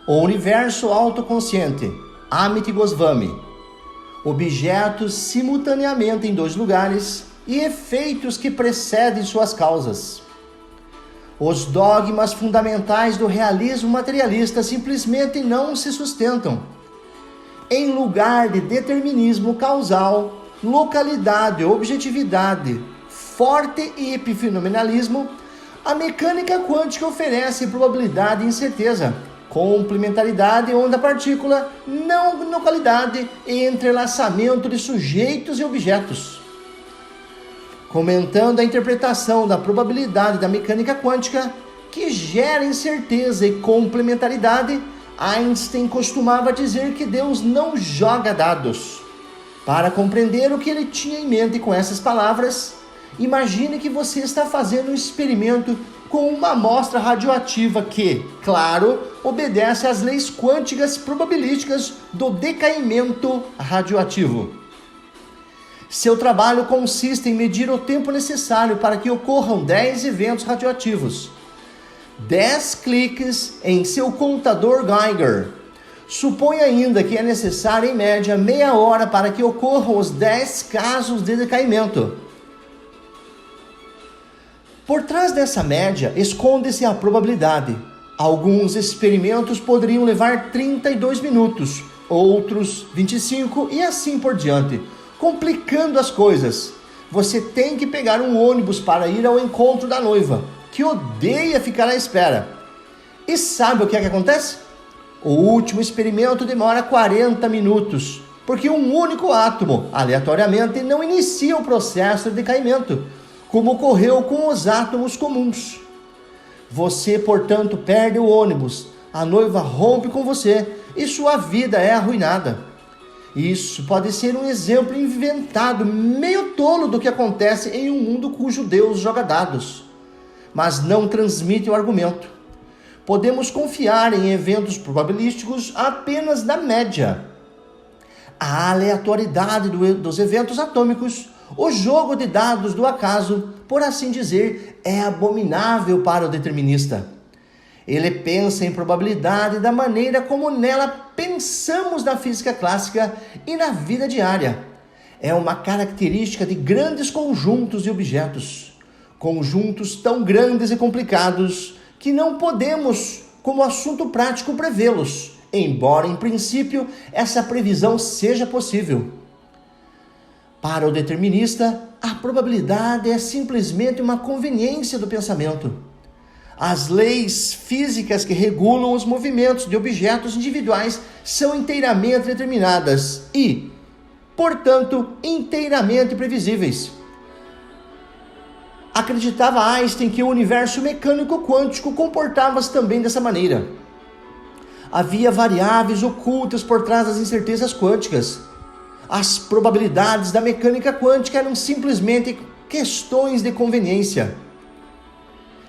O universo autoconsciente, Amit Goswami. Objetos simultaneamente em dois lugares e efeitos que precedem suas causas. Os dogmas fundamentais do realismo materialista simplesmente não se sustentam. Em lugar de determinismo causal, localidade, objetividade, forte e epifenomenalismo, a mecânica quântica oferece probabilidade e incerteza, complementaridade, onda-partícula, não localidade e entrelaçamento de sujeitos e objetos. Comentando a interpretação da probabilidade da mecânica quântica, que gera incerteza e complementaridade, Einstein costumava dizer que Deus não joga dados. Para compreender o que ele tinha em mente com essas palavras, imagine que você está fazendo um experimento com uma amostra radioativa que, claro, obedece às leis quânticas probabilísticas do decaimento radioativo. Seu trabalho consiste em medir o tempo necessário para que ocorram 10 eventos radioativos. 10 cliques em seu contador Geiger. Supõe ainda que é necessário, em média, meia hora para que ocorram os 10 casos de decaimento. Por trás dessa média, esconde-se a probabilidade. Alguns experimentos poderiam levar 32 minutos, outros 25 e assim por diante, complicando as coisas. Você tem que pegar um ônibus para ir ao encontro da noiva, que odeia ficar à espera. E sabe o que acontece? O último experimento demora 40 minutos, porque um único átomo, aleatoriamente, não inicia o processo de decaimento, como ocorreu com os átomos comuns. Você, portanto, perde o ônibus, a noiva rompe com você e sua vida é arruinada. Isso pode ser um exemplo inventado, meio tolo do que acontece em um mundo cujo Deus joga dados, mas não transmite o argumento. Podemos confiar em eventos probabilísticos apenas na média. A aleatoriedade dos eventos atômicos, o jogo de dados do acaso, por assim dizer, é abominável para o determinista. Ele pensa em probabilidade da maneira como nela pensamos na física clássica e na vida diária. É uma característica de grandes conjuntos de objetos. Conjuntos tão grandes e complicados que não podemos, como assunto prático, prevê-los, embora, em princípio, essa previsão seja possível. Para o determinista, a probabilidade é simplesmente uma conveniência do pensamento. As leis físicas que regulam os movimentos de objetos individuais são inteiramente determinadas e, portanto, inteiramente previsíveis. Acreditava Einstein que o universo mecânico quântico comportava-se também dessa maneira. Havia variáveis ocultas por trás das incertezas quânticas. As probabilidades da mecânica quântica eram simplesmente questões de conveniência.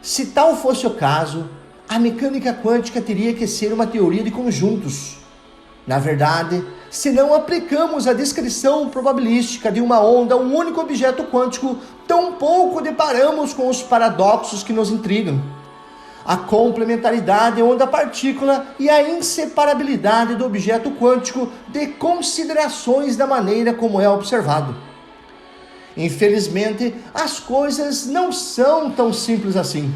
Se tal fosse o caso, a mecânica quântica teria que ser uma teoria de conjuntos. Na verdade, se não aplicamos a descrição probabilística de uma onda a um único objeto quântico, tampouco deparamos com os paradoxos que nos intrigam. A complementaridade onda-partícula e a inseparabilidade do objeto quântico de considerações da maneira como é observado. Infelizmente, as coisas não são tão simples assim.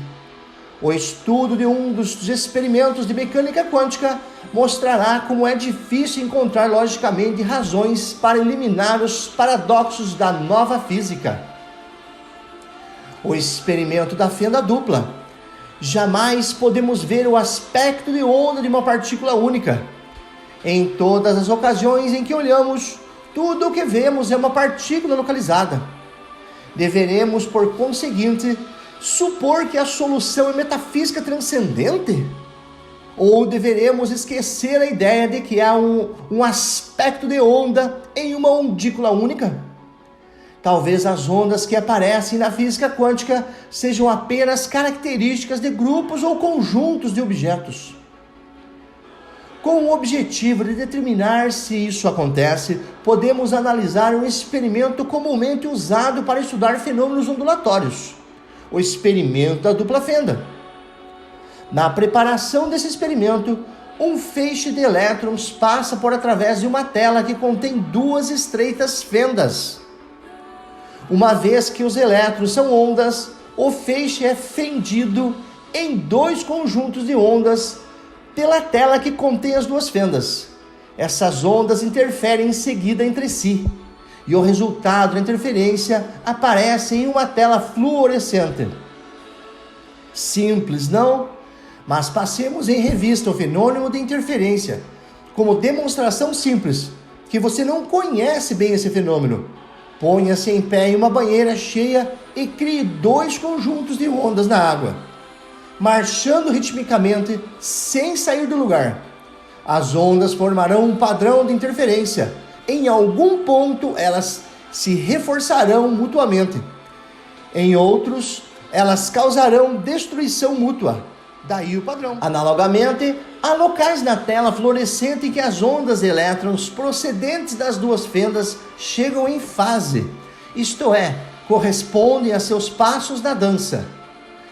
O estudo de um dos experimentos de mecânica quântica mostrará como é difícil encontrar logicamente razões para eliminar os paradoxos da nova física. O experimento da fenda dupla. Jamais podemos ver o aspecto de onda de uma partícula única. Em todas as ocasiões em que olhamos, tudo o que vemos é uma partícula localizada. Deveremos, por conseguinte, supor que a solução é metafísica transcendente? Ou deveremos esquecer a ideia de que há um aspecto de onda em uma ondícula única? Talvez as ondas que aparecem na física quântica sejam apenas características de grupos ou conjuntos de objetos. Com o objetivo de determinar se isso acontece, podemos analisar um experimento comumente usado para estudar fenômenos ondulatórios, o experimento da dupla fenda. Na preparação desse experimento, um feixe de elétrons passa por através de uma tela que contém duas estreitas fendas. Uma vez que os elétrons são ondas, o feixe é fendido em dois conjuntos de ondas pela tela que contém as duas fendas. Essas ondas interferem em seguida entre si, e o resultado da interferência aparece em uma tela fluorescente. Simples, não? Mas passemos em revista o fenômeno de interferência, como demonstração simples, que você não conhece bem esse fenômeno. Ponha-se em pé em uma banheira cheia e crie dois conjuntos de ondas na água, marchando ritmicamente, sem sair do lugar. As ondas formarão um padrão de interferência. Em algum ponto, elas se reforçarão mutuamente. Em outros, elas causarão destruição mútua. Daí o padrão. Analogamente, há locais na tela fluorescente em que as ondas de elétrons procedentes das duas fendas chegam em fase, isto é, correspondem a seus passos na dança.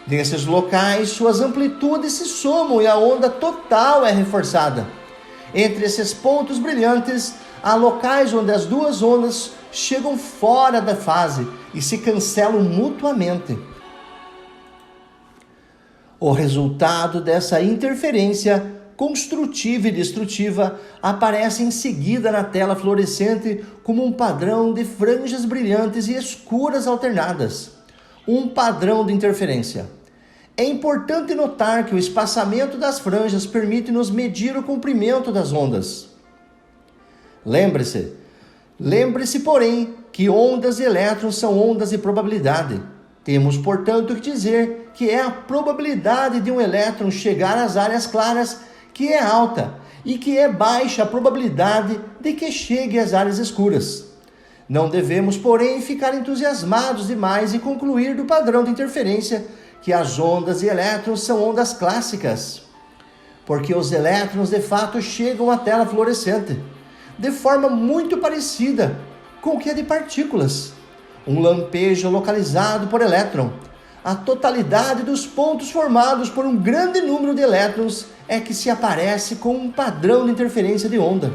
Nesses locais, suas amplitudes se somam e a onda total é reforçada. Entre esses pontos brilhantes, há locais onde as duas ondas chegam fora da fase e se cancelam mutuamente. O resultado dessa interferência construtiva e destrutiva aparece em seguida na tela fluorescente como um padrão de franjas brilhantes e escuras alternadas. Um padrão de interferência. É importante notar que o espaçamento das franjas permite-nos medir o comprimento das ondas. Lembre-se, porém, que ondas de elétrons são ondas de probabilidade. Temos, portanto, que dizer que é a probabilidade de um elétron chegar às áreas claras que é alta e que é baixa a probabilidade de que chegue às áreas escuras. Não devemos, porém, ficar entusiasmados demais e concluir do padrão de interferência que as ondas de elétrons são ondas clássicas, porque os elétrons de fato chegam à tela fluorescente de forma muito parecida com o que é de partículas. Um lampejo localizado por elétron. A totalidade dos pontos formados por um grande número de elétrons é que se aparece com um padrão de interferência de onda.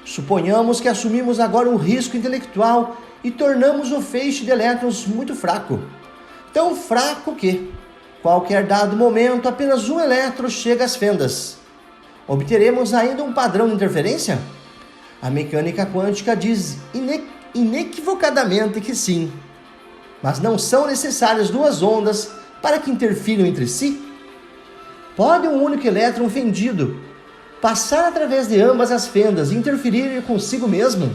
Suponhamos que assumimos agora um risco intelectual e tornamos o feixe de elétrons muito fraco. Tão fraco que, qualquer dado momento, apenas um elétron chega às fendas. Obteremos ainda um padrão de interferência? A mecânica quântica diz inequivocadamente que sim. Mas não são necessárias duas ondas para que interfiram entre si? Pode um único elétron fendido passar através de ambas as fendas e interferir consigo mesmo?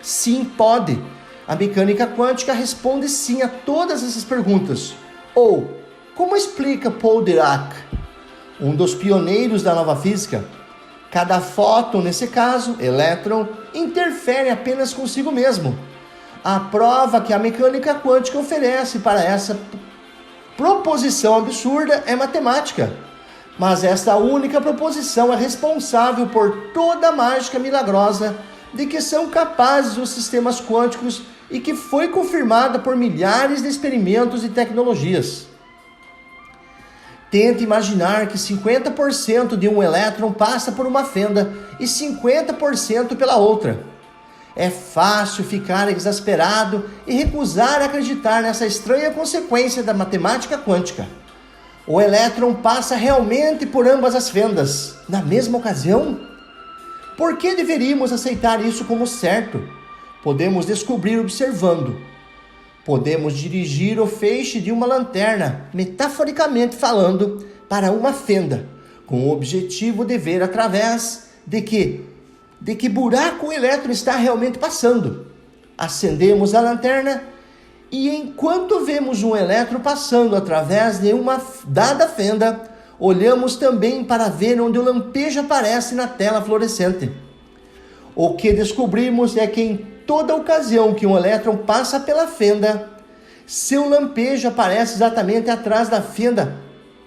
Sim, pode. A mecânica quântica responde sim a todas essas perguntas. Ou, como explica Paul Dirac, um dos pioneiros da nova física, cada fóton, nesse caso, elétron, interfere apenas consigo mesmo. A prova que a mecânica quântica oferece para essa proposição absurda é matemática. Mas esta única proposição é responsável por toda a mágica milagrosa de que são capazes os sistemas quânticos e que foi confirmada por milhares de experimentos e tecnologias. Tente imaginar que 50% de um elétron passa por uma fenda e 50% pela outra. É fácil ficar exasperado e recusar acreditar nessa estranha consequência da matemática quântica. O elétron passa realmente por ambas as fendas, na mesma ocasião? Por que deveríamos aceitar isso como certo? Podemos descobrir observando. Podemos dirigir o feixe de uma lanterna, metaforicamente falando, para uma fenda, com o objetivo de ver através de que buraco o elétron está realmente passando. Acendemos a lanterna e enquanto vemos um elétron passando através de uma dada fenda, olhamos também para ver onde o lampejo aparece na tela fluorescente. O que descobrimos é que em toda ocasião que um elétron passa pela fenda, seu lampejo aparece exatamente atrás da fenda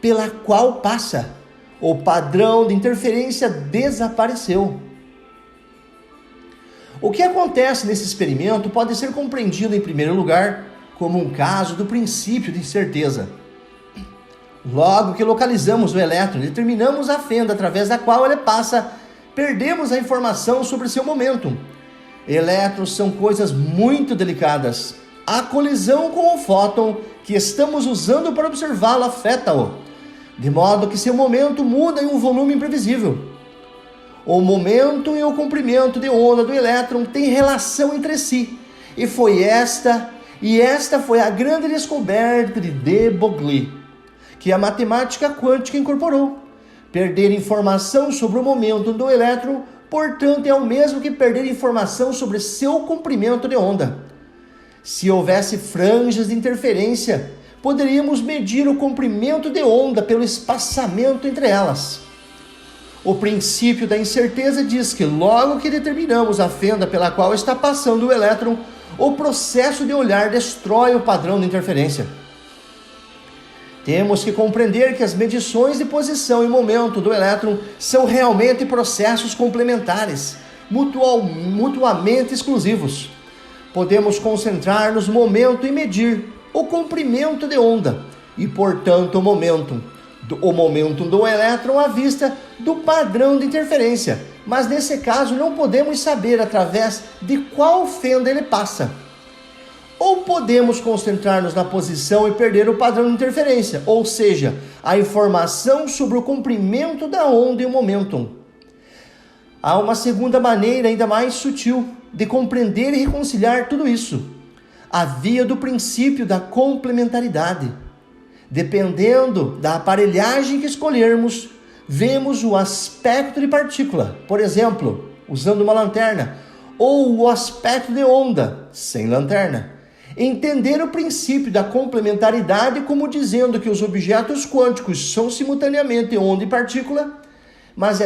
pela qual passa. O padrão de interferência desapareceu. O que acontece nesse experimento pode ser compreendido, em primeiro lugar, como um caso do princípio de incerteza. Logo que localizamos o elétron e determinamos a fenda através da qual ele passa, perdemos a informação sobre seu momento. Elétrons são coisas muito delicadas. A colisão com o fóton que estamos usando para observá-lo afeta-o, de modo que seu momento muda em um volume imprevisível. O momento e o comprimento de onda do elétron têm relação entre si, e esta foi a grande descoberta de de Broglie, que a matemática quântica incorporou. Perder informação sobre o momento do elétron, portanto, é o mesmo que perder informação sobre seu comprimento de onda. Se houvesse franjas de interferência, poderíamos medir o comprimento de onda pelo espaçamento entre elas. O princípio da incerteza diz que logo que determinamos a fenda pela qual está passando o elétron, o processo de olhar destrói o padrão de interferência. Temos que compreender que as medições de posição e momento do elétron são realmente processos complementares, mutuamente exclusivos. Podemos concentrar-nos no momento e medir o comprimento de onda e, portanto, o momento do elétron à vista do padrão de interferência, mas nesse caso não podemos saber através de qual fenda ele passa. Ou podemos concentrar-nos na posição e perder o padrão de interferência, ou seja, a informação sobre o comprimento da onda e o momento. Há uma segunda maneira ainda mais sutil de compreender e reconciliar tudo isso: a via do princípio da complementaridade. Dependendo da aparelhagem que escolhermos, vemos o aspecto de partícula, por exemplo, usando uma lanterna, ou o aspecto de onda, sem lanterna. Entender o princípio da complementaridade como dizendo que os objetos quânticos são simultaneamente onda e partícula, mas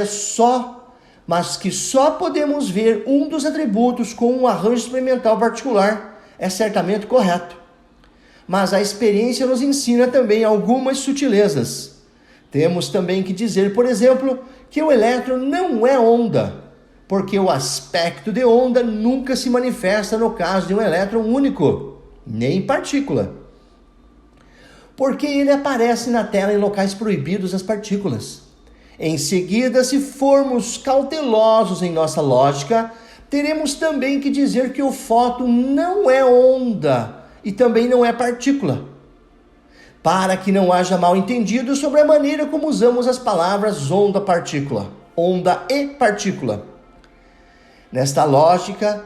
que só podemos ver um dos atributos com um arranjo experimental particular, é certamente correto. Mas a experiência nos ensina também algumas sutilezas. Temos também que dizer, por exemplo, que o elétron não é onda, porque o aspecto de onda nunca se manifesta no caso de um elétron único, nem partícula. Porque ele aparece na tela em locais proibidos às partículas. Em seguida, se formos cautelosos em nossa lógica, teremos também que dizer que o fóton não é onda e também não é partícula, para que não haja mal entendido sobre a maneira como usamos as palavras onda-partícula, onda e partícula. Nesta lógica,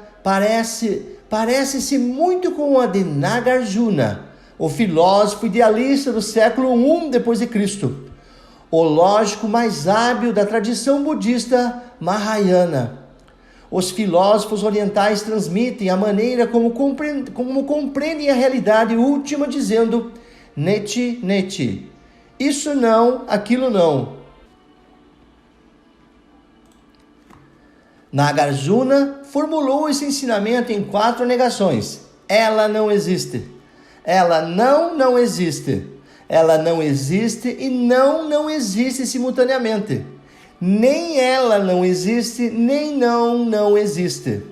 parece-se muito com a de Nagarjuna, o filósofo idealista do século I d.C., o lógico mais hábil da tradição budista Mahayana. Os filósofos orientais transmitem a maneira como compreendem a realidade última, dizendo neti, neti, isso não, aquilo não. Nagarjuna formulou esse ensinamento em 4 negações. Ela não existe. Ela não existe. Ela não existe e não existe simultaneamente. Nem ela não existe, nem não existe.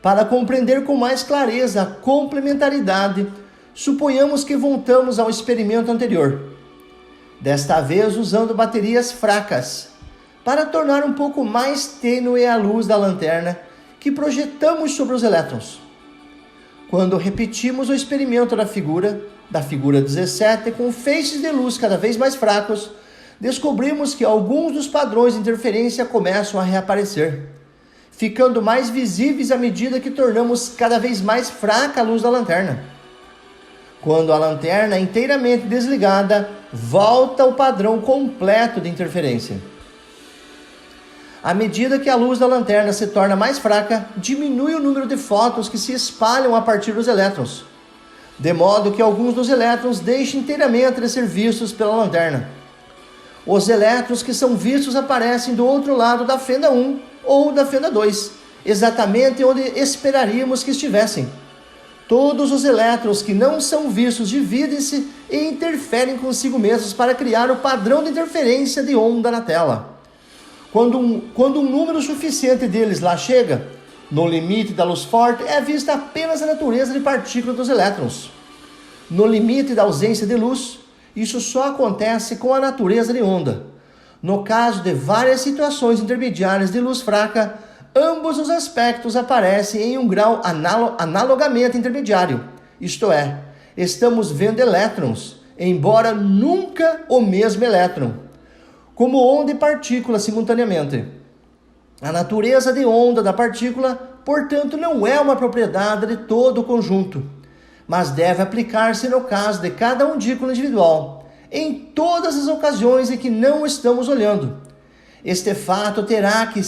Para compreender com mais clareza a complementaridade, suponhamos que voltamos ao experimento anterior. Desta vez usando baterias fracas, para tornar um pouco mais tênue a luz da lanterna que projetamos sobre os elétrons. Quando repetimos o experimento da figura 17, com feixes de luz cada vez mais fracos, descobrimos que alguns dos padrões de interferência começam a reaparecer, ficando mais visíveis à medida que tornamos cada vez mais fraca a luz da lanterna. Quando a lanterna é inteiramente desligada, volta o padrão completo de interferência. À medida que a luz da lanterna se torna mais fraca, diminui o número de fótons que se espalham a partir dos elétrons, de modo que alguns dos elétrons deixem inteiramente de ser vistos pela lanterna. Os elétrons que são vistos aparecem do outro lado da fenda 1 ou da fenda 2, exatamente onde esperaríamos que estivessem. Todos os elétrons que não são vistos dividem-se e interferem consigo mesmos para criar o padrão de interferência de onda na tela. Quando um número suficiente deles lá chega, no limite da luz forte, é vista apenas a natureza de partícula dos elétrons. No limite da ausência de luz, Isso só acontece com a natureza de onda. No caso de várias situações intermediárias de luz fraca, ambos os aspectos aparecem em um grau analogamente intermediário. Isto é, estamos vendo elétrons, embora nunca o mesmo elétron, como onda e partícula simultaneamente. A natureza de onda da partícula, portanto, não é uma propriedade de todo o conjunto, mas deve aplicar-se no caso de cada undículo individual, em todas as ocasiões em que não estamos olhando. Este fato terá que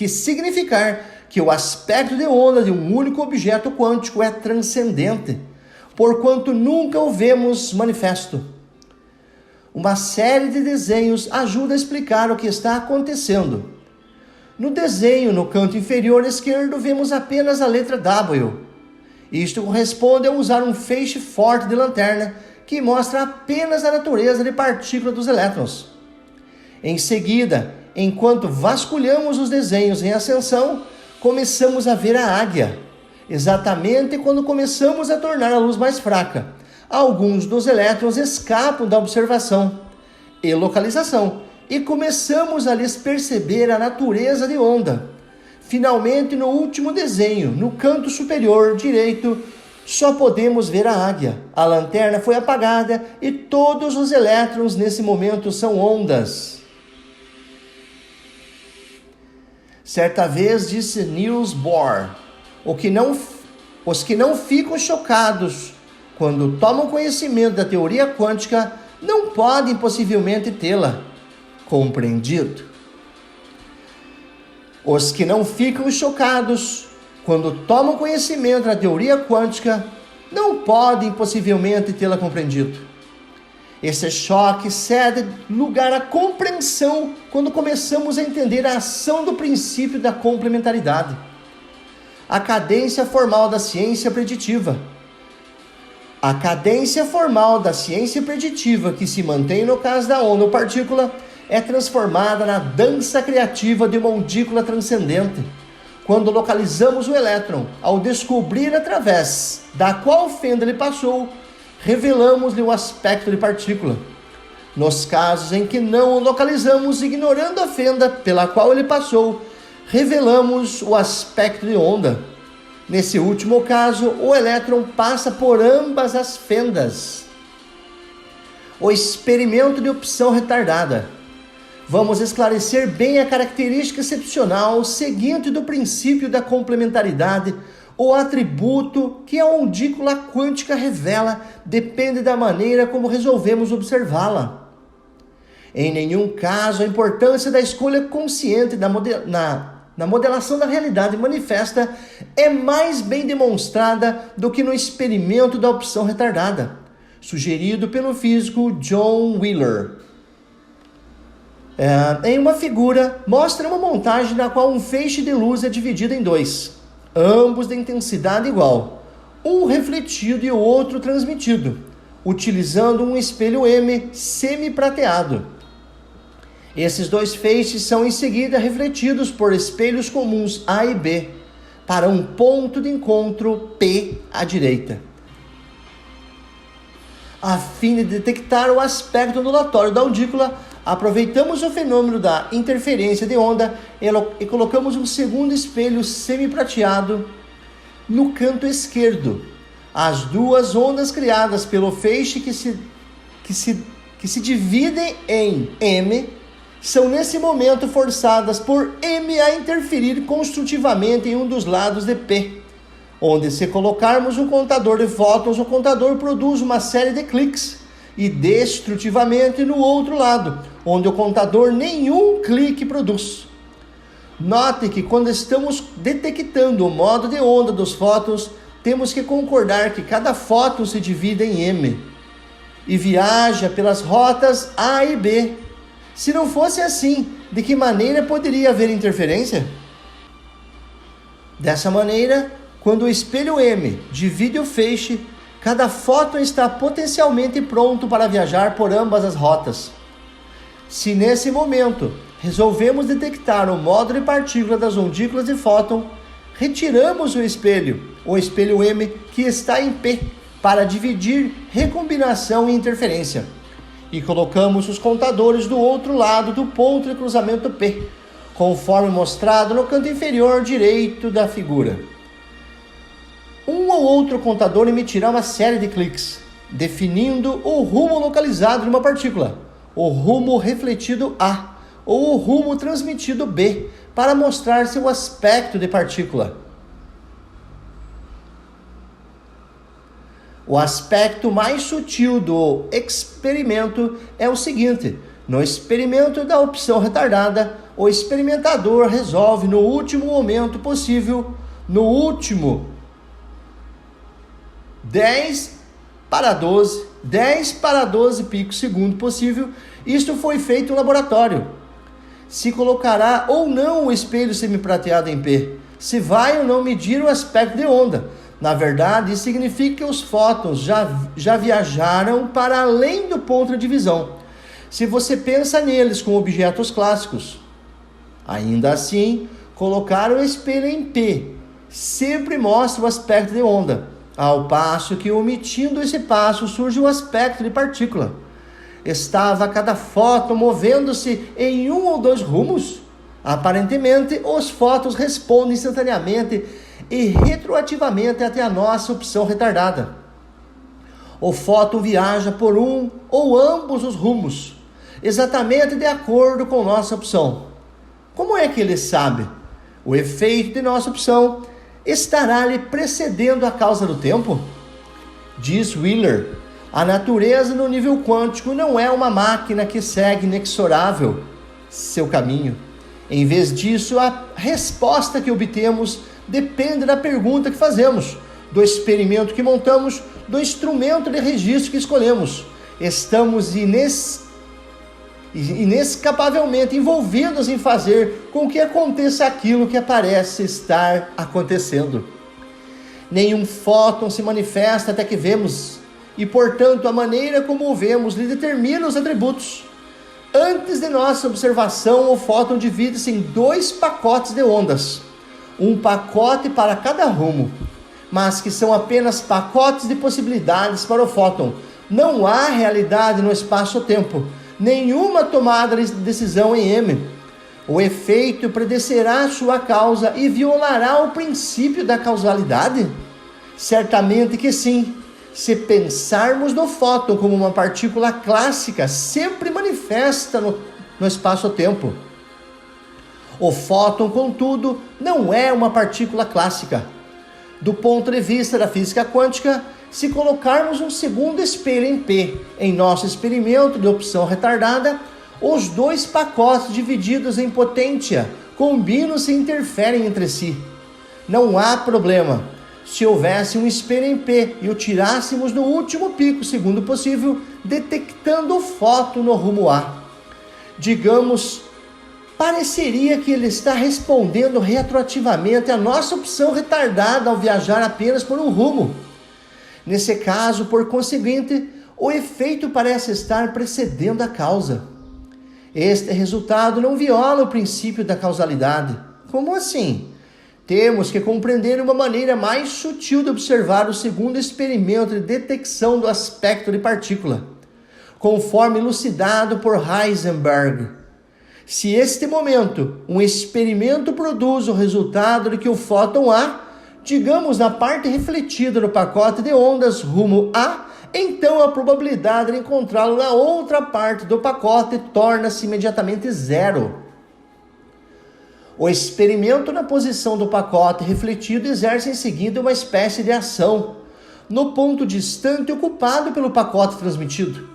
significar que o aspecto de onda de um único objeto quântico é transcendente, porquanto nunca o vemos manifesto. Uma série de desenhos ajuda a explicar o que está acontecendo. No desenho, no canto inferior esquerdo, vemos apenas a letra W. Isto corresponde a usar um feixe forte de lanterna que mostra apenas a natureza de partícula dos elétrons. Em seguida, enquanto vasculhamos os desenhos em ascensão, começamos a ver a águia. Exatamente quando começamos a tornar a luz mais fraca, alguns dos elétrons escapam da observação e localização, e começamos a lhes perceber a natureza de onda. Finalmente, no último desenho, no canto superior direito, só podemos ver a águia. A lanterna foi apagada e todos os elétrons nesse momento são ondas. Certa vez disse Niels Bohr, os que não ficam chocados quando tomam conhecimento da teoria quântica não podem possivelmente tê-la compreendido. Os que não ficam chocados quando tomam conhecimento da teoria quântica não podem possivelmente tê-la compreendido. Esse choque cede lugar à compreensão quando começamos a entender a ação do princípio da complementaridade. A cadência formal da ciência preditiva. A cadência formal da ciência preditiva que se mantém no caso da onda ou partícula é transformada na dança criativa de uma undícula transcendente. Quando localizamos o elétron, ao descobrir através da qual fenda ele passou, revelamos-lhe o aspecto de partícula. Nos casos em que não o localizamos, ignorando a fenda pela qual ele passou, revelamos o aspecto de onda. Nesse último caso, o elétron passa por ambas as fendas. O experimento de opção retardada. Vamos esclarecer bem a característica excepcional seguinte do princípio da complementaridade. O atributo que a undícula quântica revela depende da maneira como resolvemos observá-la. Em nenhum caso, a importância da escolha consciente na modelação da realidade manifesta é mais bem demonstrada do que no experimento da opção retardada, sugerido pelo físico John Wheeler. Em uma figura, mostra uma montagem na qual um feixe de luz é dividido em dois, ambos de intensidade igual, um refletido e o outro transmitido, utilizando um espelho M semi-prateado. Esses dois feixes são em seguida refletidos por espelhos comuns A e B, para um ponto de encontro P à direita. A fim de detectar o aspecto ondulatório da undícula, aproveitamos o fenômeno da interferência de onda e colocamos um segundo espelho semi-prateado no canto esquerdo. As duas ondas criadas pelo feixe que se dividem em M são nesse momento forçadas por M a interferir construtivamente em um dos lados de P. Onde, se colocarmos um contador de fótons, o contador produz uma série de cliques, e destrutivamente no outro lado, onde o contador nenhum clique produz. Note que quando estamos detectando o modo de onda dos fótons, temos que concordar que cada fóton se divide em M e viaja pelas rotas A e B. Se não fosse assim, de que maneira poderia haver interferência? Dessa maneira, quando o espelho M divide o feixe, cada fóton está potencialmente pronto para viajar por ambas as rotas. Se nesse momento resolvemos detectar o modo de partícula das undículas de fóton, retiramos o espelho M que está em P, para dividir recombinação e interferência. E colocamos os contadores do outro lado do ponto de cruzamento P, conforme mostrado no canto inferior direito da figura. Um ou outro contador emitirá uma série de cliques, definindo o rumo localizado de uma partícula, o rumo refletido A ou o rumo transmitido B, para mostrar seu aspecto de partícula. O aspecto mais sutil do experimento é o seguinte: no experimento da opção retardada, o experimentador resolve no último momento possível, no último 10 para 12 picos segundo possível. Isto foi feito no laboratório. Se colocará ou não o espelho semiprateado em P, se vai ou não medir o aspecto de onda. Na verdade, isso significa que os fótons já viajaram para além do ponto de divisão, se você pensa neles como objetos clássicos. Ainda assim, colocar o espelho em P sempre mostra o aspecto de onda, ao passo que, omitindo esse passo, surge o aspecto de partícula. Estava cada fóton movendo-se em um ou dois rumos? Aparentemente, os fótons respondem instantaneamente e retroativamente até a nossa opção retardada. O fóton viaja por um ou ambos os rumos, exatamente de acordo com nossa opção. Como é que ele sabe? O efeito de nossa opção estará lhe precedendo a causa do tempo? Diz Wheeler, a natureza no nível quântico não é uma máquina que segue inexorável seu caminho. Em vez disso, a resposta que obtemos depende da pergunta que fazemos, do experimento que montamos, do instrumento de registro que escolhemos. Estamos inescapavelmente envolvidos em fazer com que aconteça aquilo que parece estar acontecendo. Nenhum fóton se manifesta até que vemos, e portanto a maneira como o vemos lhe determina os atributos. Antes de nossa observação, o fóton divide-se em dois pacotes de ondas, um pacote para cada rumo, mas que são apenas pacotes de possibilidades para o fóton. Não há realidade no espaço-tempo, nenhuma tomada de decisão em M. O efeito precederá sua causa e violará o princípio da causalidade? Certamente que sim. Se pensarmos no fóton como uma partícula clássica, sempre manifesta no espaço-tempo. O fóton, contudo, não é uma partícula clássica. Do ponto de vista da física quântica, se colocarmos um segundo espelho em P em nosso experimento de opção retardada, os dois pacotes divididos em potência combinam-se e interferem entre si. Não há problema. Se houvesse um espelho em P e o tirássemos no último pico segundo possível, detectando o fóton no rumo A, digamos, pareceria que ele está respondendo retroativamente à nossa opção retardada ao viajar apenas por um rumo. Nesse caso, por conseguinte, o efeito parece estar precedendo a causa. Este resultado não viola o princípio da causalidade. Como assim? Temos que compreender uma maneira mais sutil de observar o segundo experimento de detecção do aspecto de partícula, conforme elucidado por Heisenberg. Se este momento, um experimento produz o resultado de que o fóton A, digamos na parte refletida no pacote de ondas rumo A, então a probabilidade de encontrá-lo na outra parte do pacote torna-se imediatamente zero. O experimento na posição do pacote refletido exerce em seguida uma espécie de ação no ponto distante ocupado pelo pacote transmitido.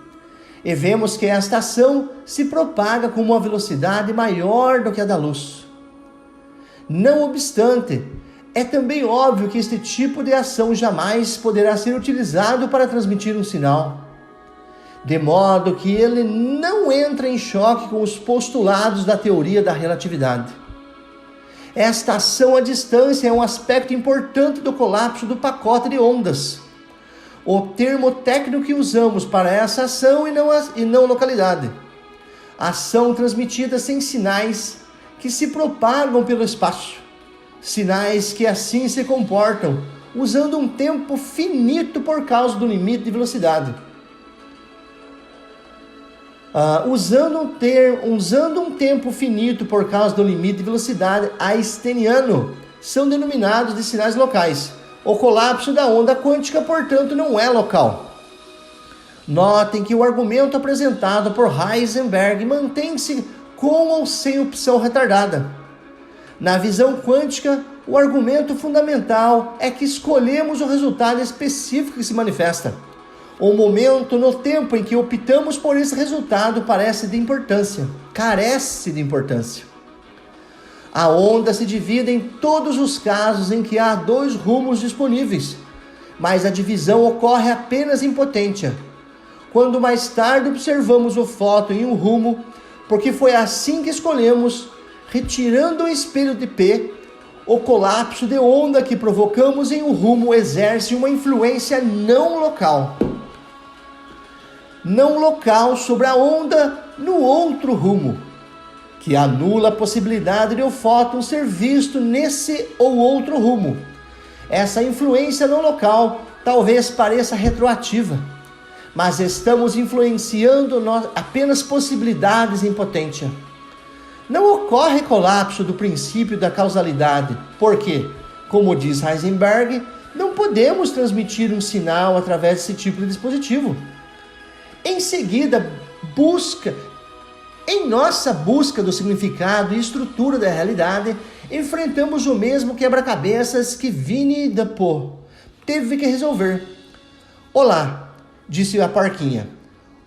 E vemos que esta ação se propaga com uma velocidade maior do que a da luz. Não obstante, é também óbvio que este tipo de ação jamais poderá ser utilizado para transmitir um sinal, de modo que ele não entra em choque com os postulados da teoria da relatividade. Esta ação à distância é um aspecto importante do colapso do pacote de ondas. O termo técnico que usamos para essa ação e não localidade. Ação transmitida sem sinais que se propagam pelo espaço. Sinais que assim se comportam, usando um tempo finito por causa do limite de velocidade. Usando um tempo finito por causa do limite de velocidade einsteiniano, são denominados de sinais locais. O colapso da onda quântica, portanto, não é local. Notem que o argumento apresentado por Heisenberg mantém-se com ou sem opção retardada. Na visão quântica, o argumento fundamental é que escolhemos o resultado específico que se manifesta. O momento no tempo em que optamos por esse resultado carece de importância. A onda se divide em todos os casos em que há dois rumos disponíveis, mas a divisão ocorre apenas em potência. Quando mais tarde observamos o fóton em um rumo, porque foi assim que escolhemos, retirando o espelho de P, o colapso de onda que provocamos em um rumo exerce uma influência não local sobre a onda no outro rumo, que anula a possibilidade de o fóton ser visto nesse ou outro rumo. Essa influência não local talvez pareça retroativa, mas estamos influenciando apenas possibilidades em potência. Não ocorre colapso do princípio da causalidade, porque, como diz Heisenberg, não podemos transmitir um sinal através desse tipo de dispositivo. Em seguida, em nossa busca do significado e estrutura da realidade, enfrentamos o mesmo quebra-cabeças que Winnie the Pooh teve que resolver. Olá, disse a porquinha.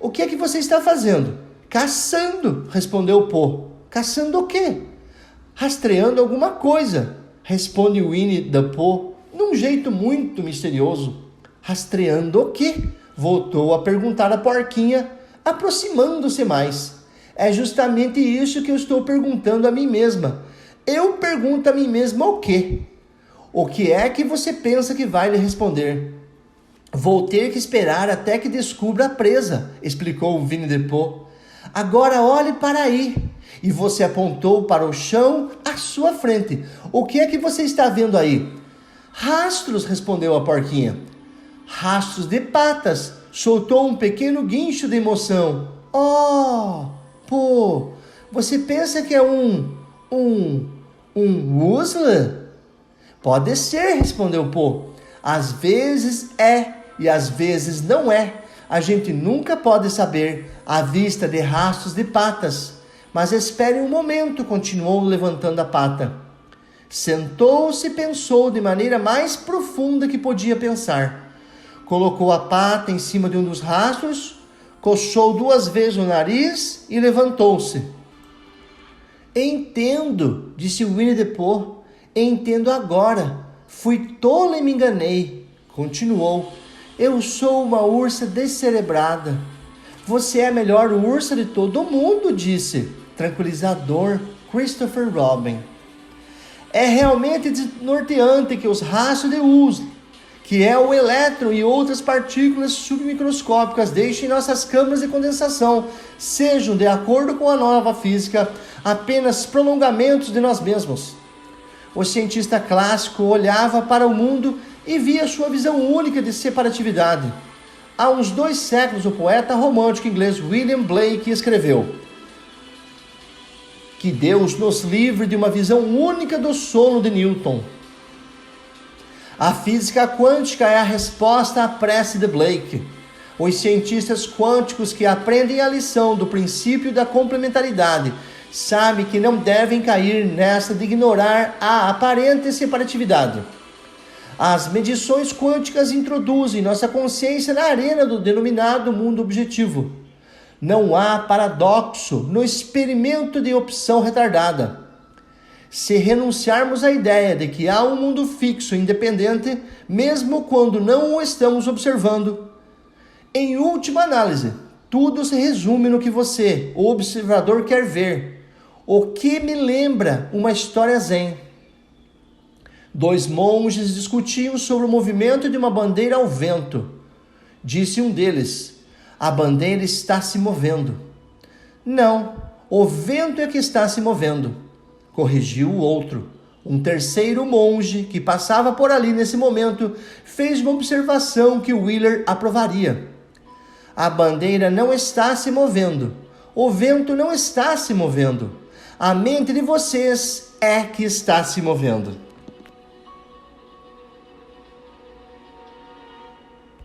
O que é que você está fazendo? Caçando, respondeu o Pooh. Caçando o quê? Rastreando alguma coisa, responde Winnie the Pooh, num jeito muito misterioso. Rastreando o quê? Voltou a perguntar a porquinha, aproximando-se mais. É justamente isso que eu estou perguntando a mim mesma. Eu pergunto a mim mesma o quê? O que é que você pensa que vai lhe responder? Vou ter que esperar até que descubra a presa, explicou Winnie the Pooh. Agora olhe para aí. E você apontou para o chão à sua frente. O que é que você está vendo aí? Rastros, respondeu a porquinha. Rastros de patas. Soltou um pequeno guincho de emoção. Oh, Pooh, você pensa que é um Wuzzler? Pode ser, respondeu Pooh. Às vezes é e às vezes não é. A gente nunca pode saber à vista de rastros de patas. Mas espere um momento, continuou levantando a pata. Sentou-se e pensou de maneira mais profunda que podia pensar. Colocou a pata em cima de um dos rastros, coçou 2 vezes o nariz e levantou-se. Entendo, disse Winnie the Pooh. Entendo agora. Fui tola e me enganei. Continuou. Eu sou uma ursa descerebrada. Você é a melhor ursa de todo o mundo, disse, tranquilizador, Christopher Robin. É realmente desnorteante que os rastros de Wuzzler, que é o elétron e outras partículas submicroscópicas deixem nossas câmaras de condensação, sejam, de acordo com a nova física, apenas prolongamentos de nós mesmos. O cientista clássico olhava para o mundo e via sua visão única de separatividade. Há uns 2 séculos, o poeta romântico inglês William Blake escreveu: que Deus nos livre de uma visão única do sono de Newton. A física quântica é a resposta à prece de Blake. Os cientistas quânticos que aprendem a lição do princípio da complementaridade sabem que não devem cair nessa de ignorar a aparente separatividade. As medições quânticas introduzem nossa consciência na arena do denominado mundo objetivo. Não há paradoxo no experimento de opção retardada. Se renunciarmos à ideia de que há um mundo fixo e independente, mesmo quando não o estamos observando, em última análise, tudo se resume no que você, o observador, quer ver. O que me lembra uma história zen. 2 monges discutiam sobre o movimento de uma bandeira ao vento. Disse um deles: a bandeira está se movendo. Não, o vento é que está se movendo, corrigiu o outro. Um terceiro monge que passava por ali nesse momento fez uma observação que Wheeler aprovaria. A bandeira não está se movendo. O vento não está se movendo. A mente de vocês é que está se movendo.